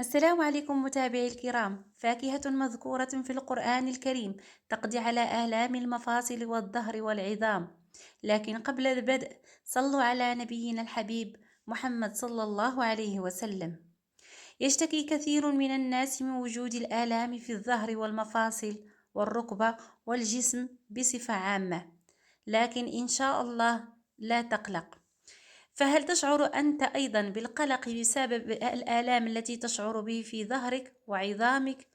السلام عليكم متابعي الكرام. فاكهة مذكورة في القرآن الكريم تقضي على آلام المفاصل والظهر والعظام. لكن قبل البدء صلوا على نبينا الحبيب محمد صلى الله عليه وسلم. يشتكي كثير من الناس من وجود الآلام في الظهر والمفاصل والركبة والجسم بصفة عامة، لكن إن شاء الله لا تقلق. فهل تشعر أنت أيضا بالقلق بسبب الآلام التي تشعر به في ظهرك وعظامك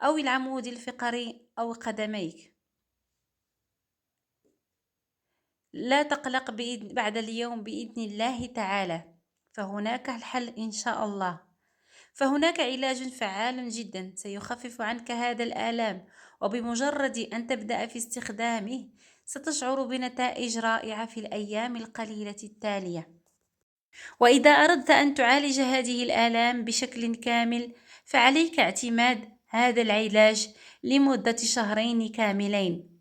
أو العمود الفقري أو قدميك؟ لا تقلق بعد اليوم بإذن الله تعالى، فهناك الحل إن شاء الله. فهناك علاج فعال جدا سيخفف عنك هذا الآلام، وبمجرد أن تبدأ في استخدامه ستشعر بنتائج رائعة في الأيام القليلة التالية. وإذا أردت أن تعالج هذه الآلام بشكل كامل فعليك اعتماد هذا العلاج لمدة شهرين كاملين.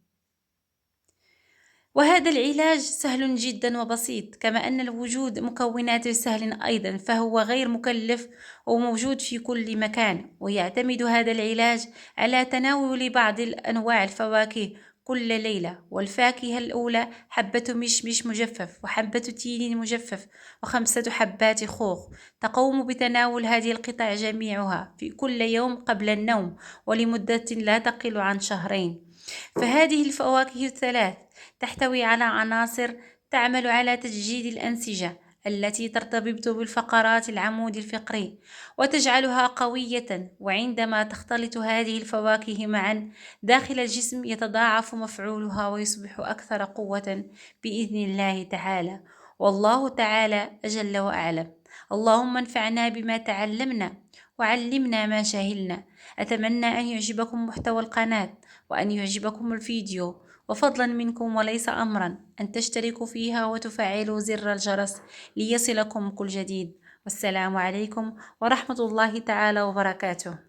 وهذا العلاج سهل جدا وبسيط، كما أن الوجود مكوناته سهل أيضا، فهو غير مكلف وموجود في كل مكان. ويعتمد هذا العلاج على تناول بعض أنواع الفواكه كل ليلة. والفاكهة الأولى حبة مشمش مجفف، وحبة تين مجفف، و5 حبات خوخ. تقوم بتناول هذه القطع جميعها في كل يوم قبل النوم ولمدة لا تقل عن شهرين. فهذه الفواكه الثلاث تحتوي على عناصر تعمل على تجديد الأنسجة التي ترتبط بالفقرات العمود الفقري وتجعلها قوية. وعندما تختلط هذه الفواكه معا داخل الجسم يتضاعف مفعولها ويصبح أكثر قوة بإذن الله تعالى. والله تعالى أجل وأعلم. اللهم انفعنا بما تعلمنا وعلمنا ما جهلنا. أتمنى أن يعجبكم محتوى القناة وأن يعجبكم الفيديو، وفضلا منكم وليس أمرا أن تشتركوا فيها وتفعلوا زر الجرس ليصلكم كل جديد. والسلام عليكم ورحمة الله تعالى وبركاته.